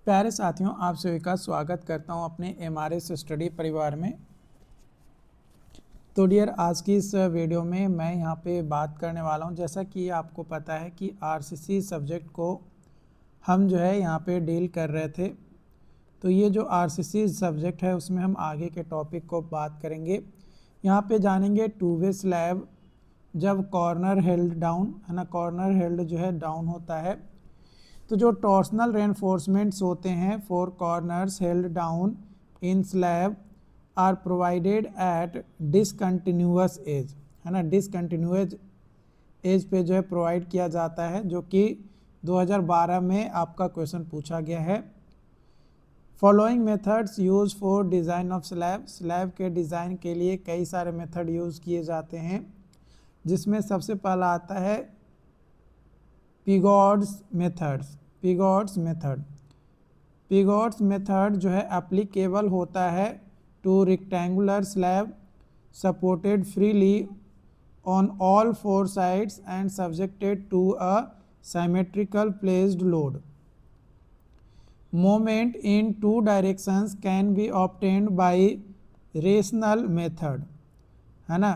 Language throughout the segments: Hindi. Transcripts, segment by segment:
प्यारे साथियों, आप सभी का स्वागत करता हूं अपने MRS स्टडी परिवार में। तो डियर, आज की इस वीडियो में मैं यहां पे बात करने वाला हूं, जैसा कि आपको पता है कि RCC सब्जेक्ट को हम जो है यहां पे डील कर रहे थे। तो ये जो RCC सब्जेक्ट है उसमें हम आगे के टॉपिक को बात करेंगे। यहाँ पे जानेंगे टू वे स्लैब, जब कॉर्नर हेल्ड डाउन है ना, कॉर्नर हेल्ड जो है डाउन होता है। तो जो टॉर्सनल रेनफोर्समेंट्स होते हैं for corners held down in slab are provided at discontinuous edge, है ना, डिसकंटिन्यूअस एज पे जो है प्रोवाइड किया जाता है, जो कि 2012 में आपका क्वेश्चन पूछा गया है। Following methods use for design of slab, slab के डिज़ाइन के लिए कई सारे मेथड यूज़ किए जाते हैं, जिसमें सबसे पहला आता है पिगॉड्स मेथड्स। पिगॉड्स मेथड, पिगॉड्स मेथड जो है एप्लीकेबल होता है two rectangular slab supported freely on all four sides and subjected to a symmetrical placed load. Moment in two directions can be obtained by rational method, है ना।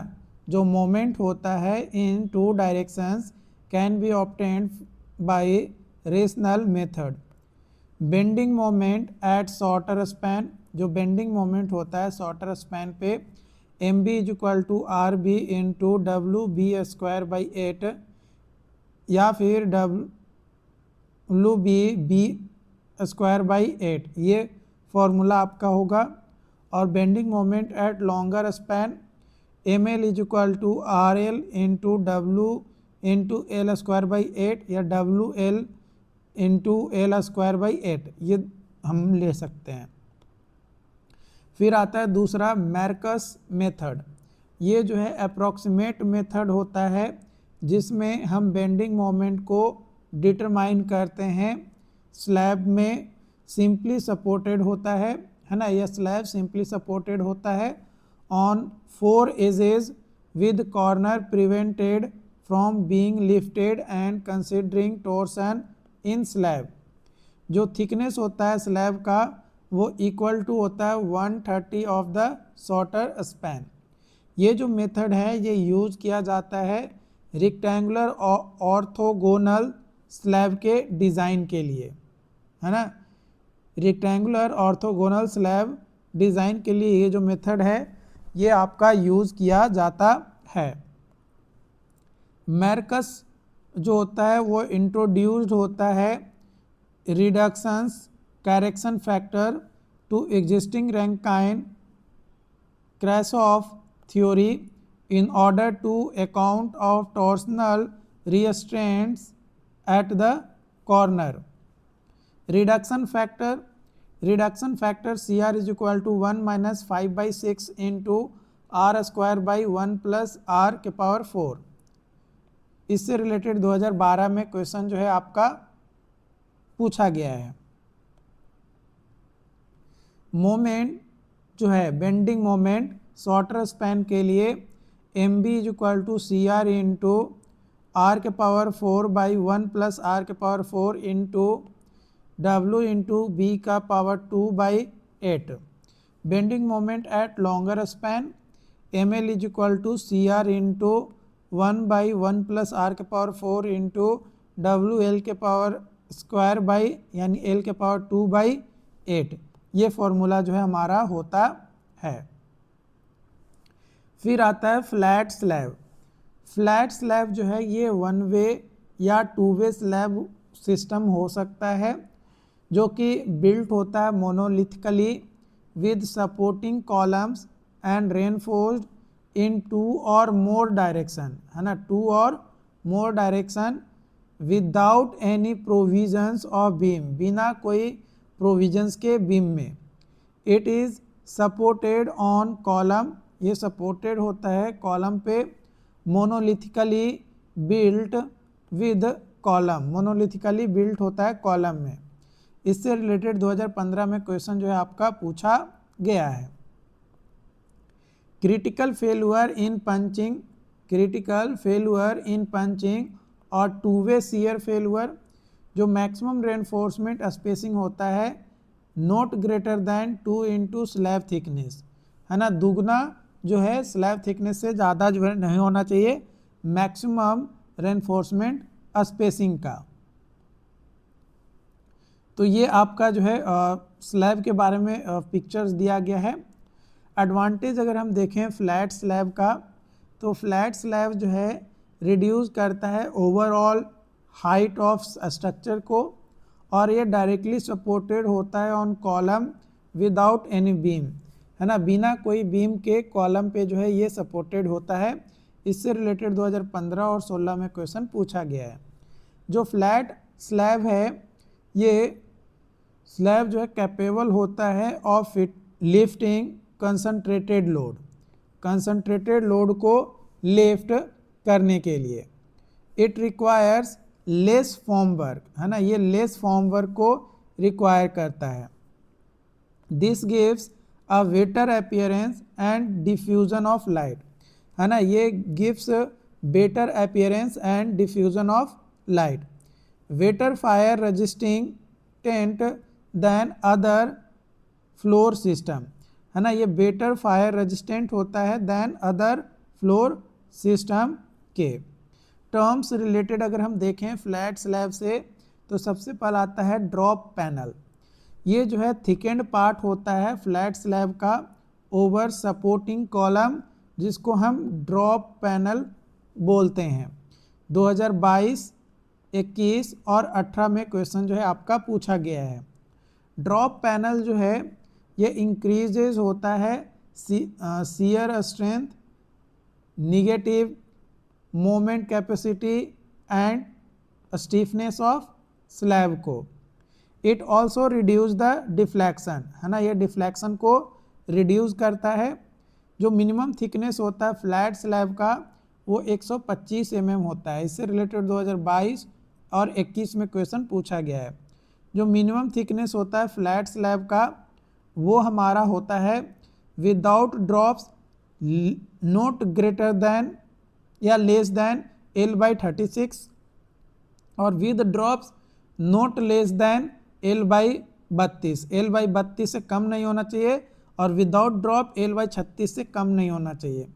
जो मोमेंट होता है in two directions can be obtained by rational method. Bending moment at shorter span, जो बेंडिंग मोमेंट होता है शॉर्टर स्पैन पे, M B is equal to R B into W B square by 8 या फिर डब्ल्यू बी स्क्वायर बाई 8, ये फॉर्मूला आपका होगा। और bending moment at longer span, M L is equal to R L into W into L square by 8 या W L into L square by 8, ये हम ले सकते हैं। फिर आता है दूसरा मैर्कस मेथड। ये जो है अप्रॉक्सीमेट मेथड होता है, जिसमें हम बेंडिंग मोमेंट को डिटरमाइन करते हैं। स्लैब में सिंपली सपोर्टेड होता है ना, यह स्लैब सिंपली सपोर्टेड होता है on 4 edges with corner prevented from being lifted and considering torsion in slab. जो थिकनेस होता है स्लैब का वो इक्वल टू होता है 1/30 ऑफ द शॉर्टर स्पैन। ये जो मेथड है ये यूज किया जाता है रेक्टेंगुलर ऑर्थोगोनल स्लैब के डिज़ाइन के लिए, है ना। रेक्टेंगुलर ऑर्थोगोनल स्लैब डिज़ाइन के लिए ये जो मेथड है ये आपका यूज़ किया जाता है। मैर्कस जो होता है वो इंट्रोड्यूस्ड होता है reductions correction factor to existing Rankine Krasov theory in order to account of torsional restraints at the corner. Reduction factor CR is equal to 1 minus 5 by 6 into R square by 1 plus R के पावर 4। इससे रिलेटेड 2012 में क्वेश्चन जो है आपका पूछा गया है। मोमेंट जो है बेंडिंग मोमेंट शॉर्टर स्पैन के लिए M B is equal to C R into R के पावर 4 बाई 1 प्लस आर के power 4 into W into B का power 2 by 8। Bending moment at longer span M L is equal to C R into 1 by 1 plus R के पावर 4 इंटू डब्ल्यू एल के पावर स्क्वायर बाई यानी एल के पावर 2 बाई 8, ये फॉर्मूला जो है हमारा होता है। फिर आता है फ्लैट स्लैब। फ्लैट स्लैब जो है ये वन वे या टू वे स्लैब सिस्टम हो सकता है, जो कि बिल्ट होता है monolithically with supporting columns and reinforced in 2 और मोर डायरेक्शन, है ना, 2 और more direction without any provisions of beam, बिना कोई प्रोविजंस के बीम में। It is supported on column, ये सपोर्टेड होता है कॉलम पे, monolithically built with column, monolithically built होता है कॉलम में। इससे रिलेटेड 2015 में क्वेश्चन जो है आपका पूछा गया है। क्रिटिकल फेल्यूर इन पंचिंग, क्रिटिकल फेल्यूर इन पंचिंग और टू वे शियर फेल्यूर, जो मैक्सिमम रेनफोर्समेंट स्पेसिंग होता है not greater than 2 into slab thickness, है ना, दुगना जो है स्लैब थिकनेस से ज़्यादा जो है नहीं होना चाहिए मैक्सिमम रेनफोर्समेंट स्पेसिंग का। तो ये आपका जो है स्लैब के बारे में पिक्चर्स दिया गया है। एडवांटेज अगर हम देखें फ्लैट स्लैब का, तो फ्लैट स्लैब जो है रिड्यूस करता है ओवरऑल हाइट ऑफ स्ट्रक्चर को, और ये डायरेक्टली सपोर्टेड होता है on column without any beam, है ना, बिना कोई बीम के कॉलम पे जो है ये सपोर्टेड होता है। इससे रिलेटेड 2015 और 16 में क्वेश्चन पूछा गया है। जो फ्लैट स्लैब है ये स्लैब जो है कैपेबल होता है of lifting concentrated load, concentrated load को लिफ्ट करने के लिए। It requires less form work, है ना, ये लेस फॉर्म वर्क को रिक्वायर करता है। This gives a better appearance and diffusion of light, है ना, ये gives better appearance and diffusion of light. Better fire resisting tent than other floor system, है ना, ये बेटर फायर रेजिस्टेंट होता है देन अदर फ्लोर सिस्टम के। टर्म्स रिलेटेड अगर हम देखें फ्लैट स्लैब से, तो सबसे पहला आता है ड्रॉप पैनल। ये जो है थिकेंड पार्ट होता है फ्लैट स्लैब का ओवर सपोर्टिंग कॉलम, जिसको हम ड्रॉप पैनल बोलते हैं। 2022, 21 और 18 में क्वेश्चन जो है आपका पूछा गया है। ड्रॉप पैनल जो है ये इंक्रीजेज होता है shear strength, negative moment capacity and stiffness of slab को। It also reduce the deflection, है ना, ये डिफ्लेक्शन को रिड्यूस करता है। जो मिनिमम थिकनेस होता है फ्लैट स्लैब का वो 125 mm होता है। इससे रिलेटेड 2022 और 21 में क्वेश्चन पूछा गया है। जो मिनिमम थिकनेस होता है फ्लैट स्लैब का वो हमारा होता है without drops not greater then या लेस देन L/36 और with drops not less then L/32, L/32 से कम नहीं होना चाहिए और विदाउट ड्रॉप L/36 से कम नहीं होना चाहिए।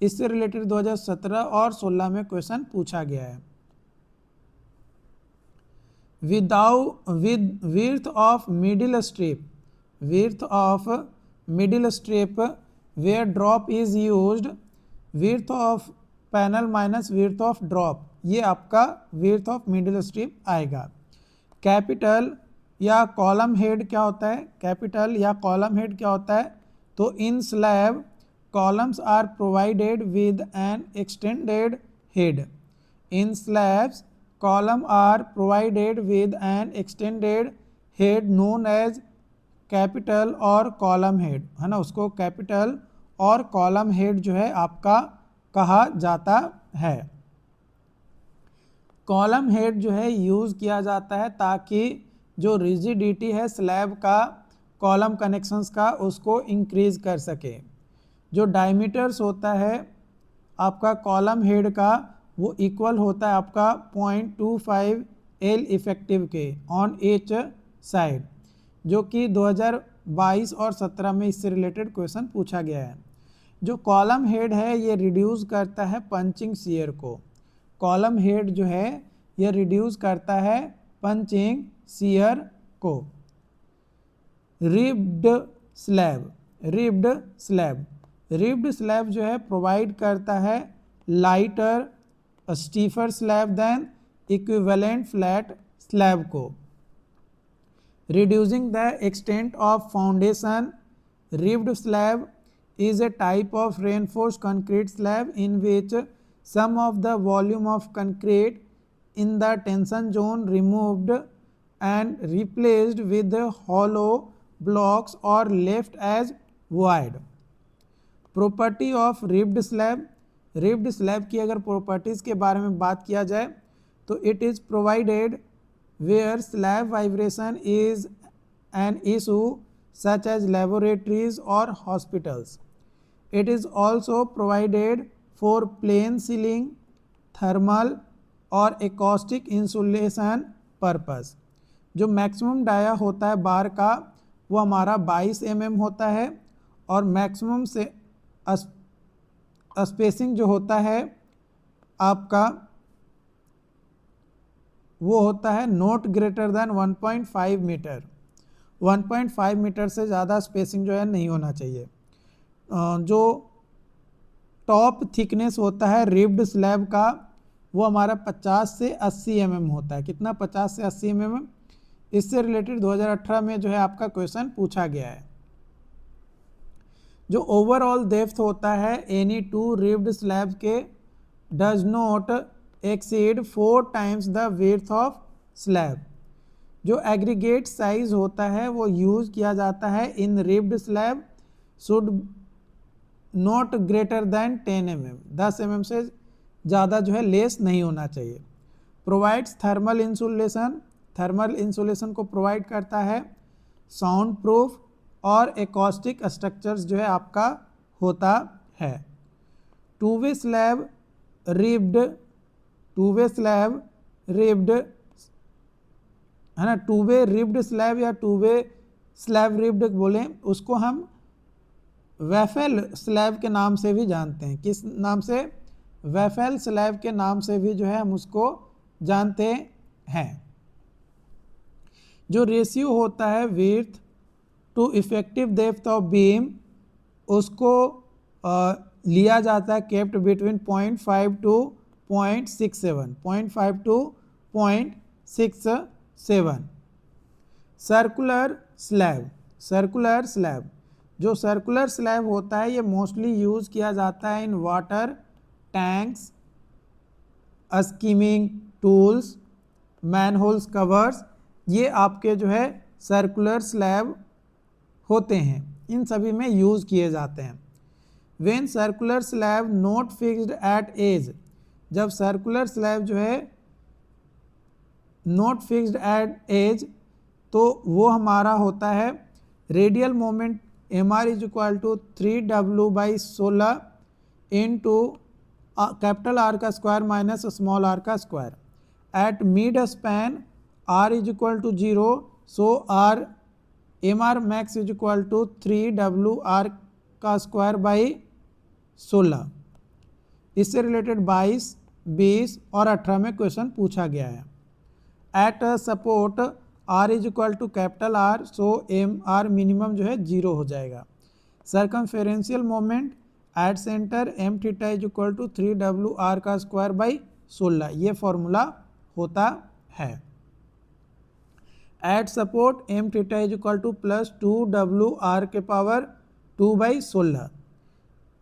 इससे रिलेटेड 2017 और 16 में क्वेश्चन पूछा गया है। With width of middle strip, width of middle strip where drop is used, width of panel minus width of drop, ये आपका width of middle strip आएगा। कैपिटल या कॉलम हेड क्या होता है, कैपिटल या कॉलम हेड क्या होता है, तो in slab columns are provided with an extended head. In slabs column are provided with an extended head known as capital और कॉलम हेड, है ना, उसको कैपिटल और कॉलम हेड जो है आपका कहा जाता है। कॉलम हेड जो है यूज़ किया जाता है ताकि जो रिजिडिटी है स्लैब का कॉलम कनेक्शंस का उसको इंक्रीज कर सके। जो डायमीटर्स होता है आपका कॉलम हेड का वो इक्वल होता है आपका 0.25 L इफेक्टिव के ऑन ईच साइड, जो कि 2022 और 17 में इससे रिलेटेड क्वेश्चन पूछा गया है। जो कॉलम हेड है ये रिड्यूस करता है पंचिंग शियर को, कॉलम हेड जो है ये रिड्यूस करता है पंचिंग शियर को। Ribbed slab, ribbed slab, ribbed slab जो है प्रोवाइड करता है lighter stiffer slab than equivalent flat slab को। Reducing the extent of foundation, ribbed slab is a type of reinforced concrete slab in which some of the volume of concrete in the tension zone removed and replaced with hollow blocks or left as void. Property of ribbed slab, ribbed slab की अगर properties के बारे में बात किया जाए तो it is provided where slab vibration is an issue such as laboratories or hospitals. It is also provided for plain ceiling, thermal or acoustic insulation purpose. जो मैक्सिमम डाया होता है बार का वो हमारा 22 mm होता है और मैक्सिमम से स्पेसिंग जो होता है आपका वो होता है not greater than 1.5 metre. 1.5 metre से ज़्यादा स्पेसिंग जो है नहीं होना चाहिए। जो टॉप थिकनेस होता है रिब्ड स्लैब का वो हमारा 50 से 80 mm होता है। कितना? 50 से 80 mm। इससे रिलेटेड 2018 में जो है आपका क्वेश्चन पूछा गया है। जो ओवरऑल डेप्थ होता है एनी टू रिब्ड स्लैब के does not exceed 4 times the width of slab. जो एग्रीगेट साइज होता है वो यूज किया जाता है in ribbed slab should not greater than 10 mm। 10 mm से ज़्यादा जो है लेस नहीं होना चाहिए। Provides thermal insulation. Thermal insulation को प्रोवाइड करता है। साउंड प्रूफ और एकॉस्टिक स्ट्रक्चर्स जो है आपका होता है। Two way slab ribbed, two way slab ribbed है ना, टू वे रिब्ड स्लैब या टू वे स्लैब रिब्ड बोलें उसको हम वेफेल स्लैब के नाम से भी जानते हैं। किस नाम से? वेफेल स्लैब के नाम से भी जो है हम उसको जानते हैं। जो रेशियो होता है width to effective depth of beam उसको लिया जाता है kept between 0.5 to 0.67, 0.5 to 0.67। Circular slab, circular slab, जो सर्कुलर स्लैब होता है ये मोस्टली यूज़ किया जाता है in water tanks, swimming pools, manholes covers. ये आपके जो है सर्कुलर स्लैब होते हैं, इन सभी में यूज़ किए जाते हैं। When circular slab not fixed at edge, जब सर्कुलर स्लैब जो है नॉट फिक्स्ड एट एज तो वो हमारा होता है radial moment mr is equal to 3w/16 into capital R का स्क्वायर माइनस स्मॉल आर का square. At mid span r is equal to 0, so R mr max is equal to 3w/r का स्क्वायर बाई 16। इससे रिलेटेड 22, 20 और 18 में क्वेश्चन पूछा गया है। At support r is equal to capital R, so mr minimum जो है 0 हो जाएगा। Circumferential moment at centre m theta is equal to 3w/r का स्क्वायर बाई 16, ये फॉर्मूला होता है। At support m theta is equal to plus 2w/r के power 2/16।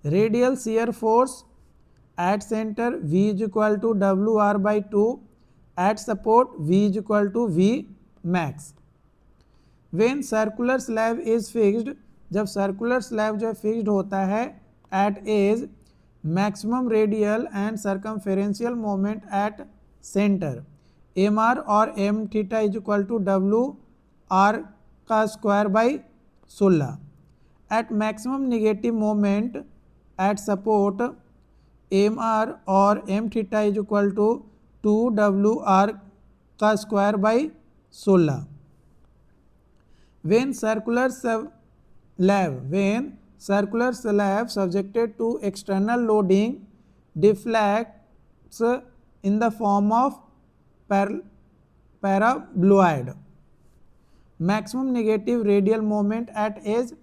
Radial shear force at centre v is equal to w/r/2, at support v is equal to v max. When circular slab is fixed, जब सर्कुलर स्लैब जो है फिक्स्ड होता है at edge, maximum radial and circumferential moment at centre mr और m theta is equal to w/r का square by 16। At maximum negative moment at support mr और m theta is equal to 2w/r का square by 16। when circular slab subjected to external loading deflects in the form of paraboloid, maximum negative radial moment at edge।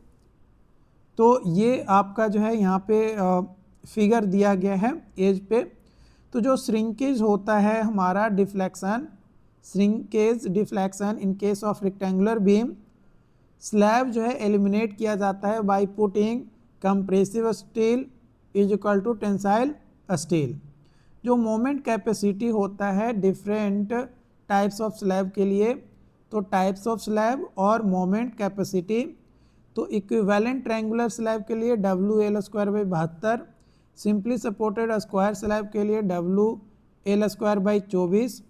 तो ये आपका जो है यहाँ पे फिगर दिया गया है एज पे। तो जो श्रिंकेज होता है हमारा deflection, shrinkage deflection in case of rectangular beam, slab जो है एलिमिनेट किया जाता है by putting compressive steel is equal to tensile steel. जो मोमेंट कैपेसिटी होता है डिफरेंट टाइप्स ऑफ स्लैब के लिए, तो टाइप्स ऑफ स्लैब और मोमेंट कैपेसिटी, तो इक्विवेलेंट ट्रायंगुलर स्लैब के लिए WL²/72, simply supported square slab के लिए WL²/24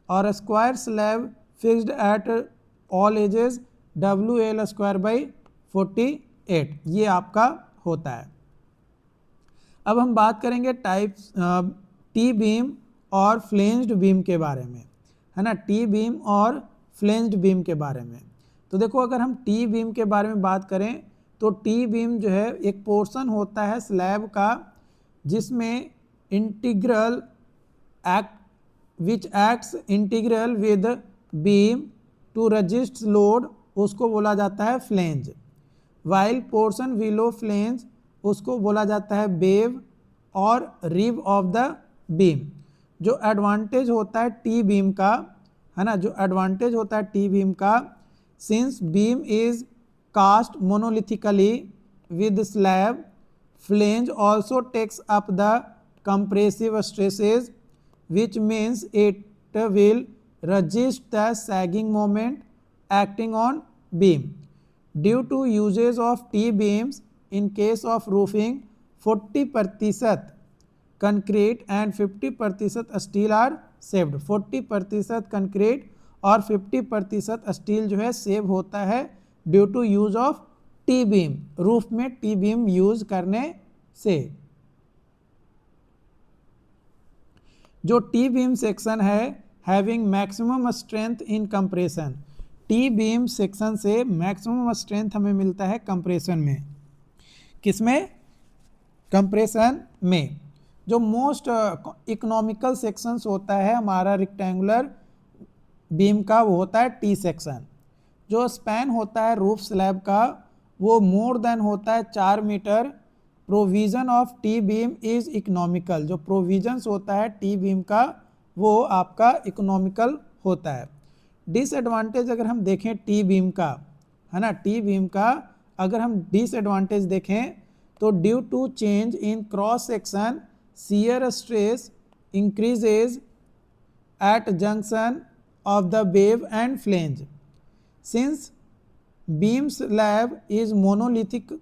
और square slab fixed at all ages WL²/48, ये आपका होता है। अब हम बात करेंगे टाइप्स टी बीम और फ्लेंज्ड बीम के बारे में, है ना, टी बीम और फ्लेंज्ड बीम के बारे में। तो देखो अगर हम टी बीम के बारे में बात करें तो टी बीम जो है एक पोर्शन होता है स्लैब का जिसमें integral act which acts integral with beam to resist load, उसको बोला जाता है flange. While portion below flange, उसको बोला जाता है बेव और रिब ऑफ द बीम। जो एडवांटेज होता है टी बीम का, है ना, जो एडवांटेज होता है टी बीम का, since beam is cast monolithically with slab, flange also takes up the compressive stresses which means it will resist the sagging moment acting on beam. Due to uses of T-beams in case of roofing, 40% concrete and 50% steel are saved. 40% concrete और 50% स्टील जो है सेव होता है due to use of T beam, roof में टी बीम यूज करने से। जो टी बीम सेक्शन है having maximum strength in compression, T beam section से मैक्सिमम स्ट्रेंथ हमें मिलता है कंप्रेशन में। किसमें? कंप्रेशन में। जो मोस्ट इकोनॉमिकल सेक्शंस होता है हमारा रेक्टेंगुलर बीम का वो होता है टी सेक्शन। जो स्पैन होता है रूफ स्लैब का वो मोर देन होता है 4 metre. Provision of T beam is economical, जो प्रोविजंस होता है टी बीम का वो आपका इकोनॉमिकल होता है। डिसएडवांटेज अगर हम देखें टी बीम का, है ना, टी बीम का अगर हम डिसएडवांटेज देखें तो due to change in cross section shear stress increases at junction of the web and flange. Since beam slab is monolithic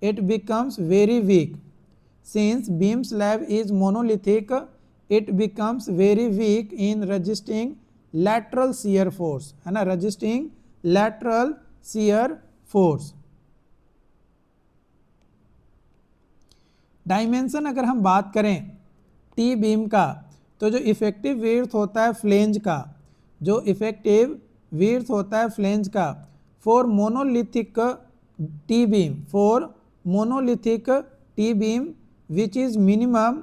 it becomes very weak. Since beam slab is monolithic, it becomes very weak in resisting lateral shear force, है ना, resisting lateral shear force। Dimension अगर हम बात करें टी बीम का तो जो इफेक्टिव विड्थ होता है फ्लेंज का, जो इफेक्टिव विड्थ होता है फ्लेंज का for monolithic T beam, for monolithic T beam which is minimum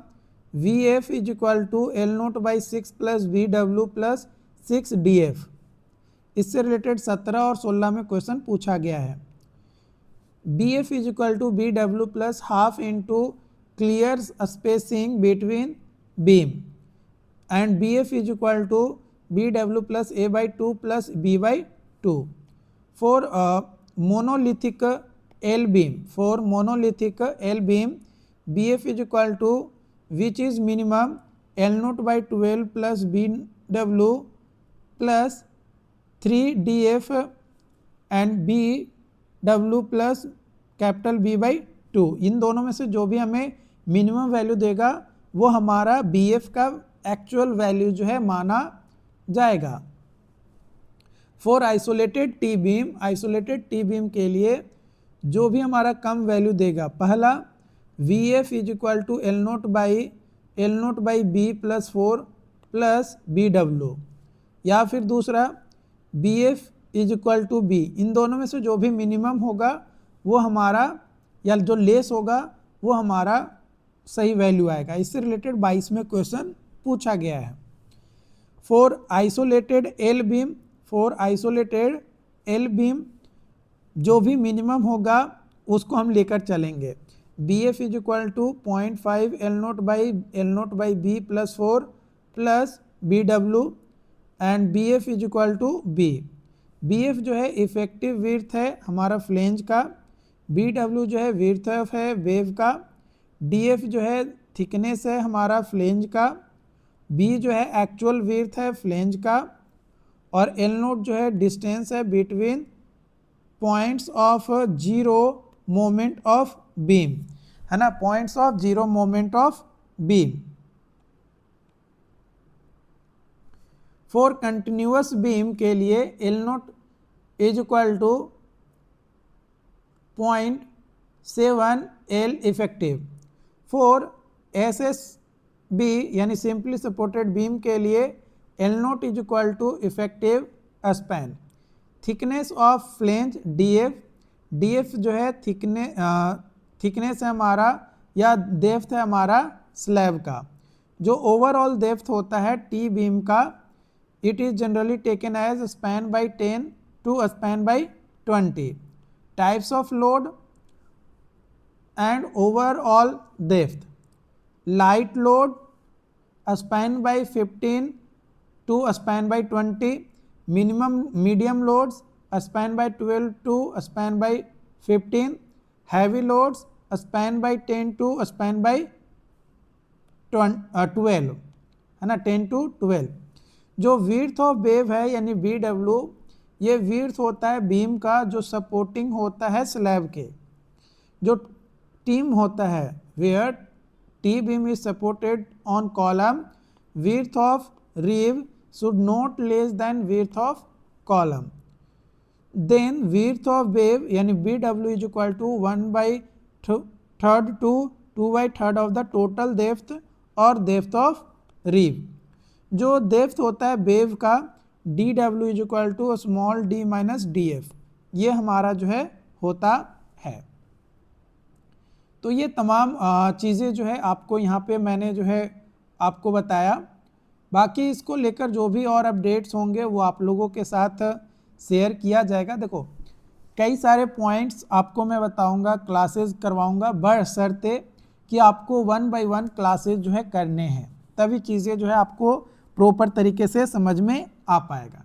VF is equal to L0 by 6 plus VW plus 6 DF। इससे रिलेटेड 17 और 16 में क्वेश्चन पूछा गया है। BF is equal to BW plus half into clear spacing between beam and BF is equal to BW plus A by 2 plus B by 2। For monolithic L beam, for monolithic L beam BF is equal to which is minimum L0 by 12 plus BW plus 3 DF and BW plus capital B by 2। इन दोनों में से जो भी हमें मिनिमम वैल्यू देगा वो हमारा BF का एक्चुअल वैल्यू जो है माना जाएगा। For isolated T beam, isolated T beam के लिए जो भी हमारा कम वैल्यू देगा, पहला VF is equal to L0 by B plus 4 plus BW, या फिर दूसरा BF is equal to B। इन दोनों में से जो भी मिनिमम होगा वो हमारा, या जो लेस होगा वो हमारा सही वैल्यू आएगा। इससे रिलेटेड 22 में क्वेश्चन पूछा गया है। For isolated L beam, for isolated L beam जो भी मिनिमम होगा उसको हम लेकर चलेंगे। BF is equal to 0.5 L0 by B plus 4 plus BW and BF is equal to B। BF जो है इफेक्टिव विड्थ है हमारा फ्लेंज का, BW जो है विड्थ है वेव का, DF जो है थिकनेस है हमारा फ्लेंज का, B जो है एक्चुअल विड्थ है फ्लेंज का, और L0 जो है डिस्टेंस है between points of zero moment of beam, है ना, points of zero moment of beam. For continuous beam के लिए L0 is equal to 0.7 L effective. For SSB यानी सिंपली सपोर्टेड बीम के लिए L nought is equal to effective span. Thickness of flange D F, D F जो है थिकनेस है हमारा या डेप्थ है हमारा स्लैब का। जो ओवरऑल डेप्थ होता है टी बीम का, it is generally taken as span by 10 to span by 20। Types of load and overall depth, light load span by 15 to span by 20, medium loads span by 12 to span by 15, heavy loads span by 10 to span by 12 है ना, 10 to 12। जो विड्थ ऑफ वेव है यानी VW, ये विड्थ होता है बीम का जो सपोर्टिंग होता है स्लैब के। जो टीम होता है where T beam is supported on column, width of rib should not less than width of column. Then width of web यानी BW is equal to 1/3 to 2/3 of the total depth और डेप्थ ऑफ रीव। जो डेप्थ होता है वेव का DW is equal to small d minus DF, ये हमारा जो है होता है। तो ये तमाम चीज़ें जो है आपको यहाँ पे मैंने जो है आपको बताया। बाकी इसको लेकर जो भी और अपडेट्स होंगे वो आप लोगों के साथ शेयर किया जाएगा। देखो कई सारे पॉइंट्स आपको मैं बताऊंगा, क्लासेस करवाऊंगा, बशर्ते कि आपको 1 बाय 1 क्लासेस जो है करने हैं, तभी चीज़ें जो है आपको प्रॉपर तरीके से समझ में आ पाएगा।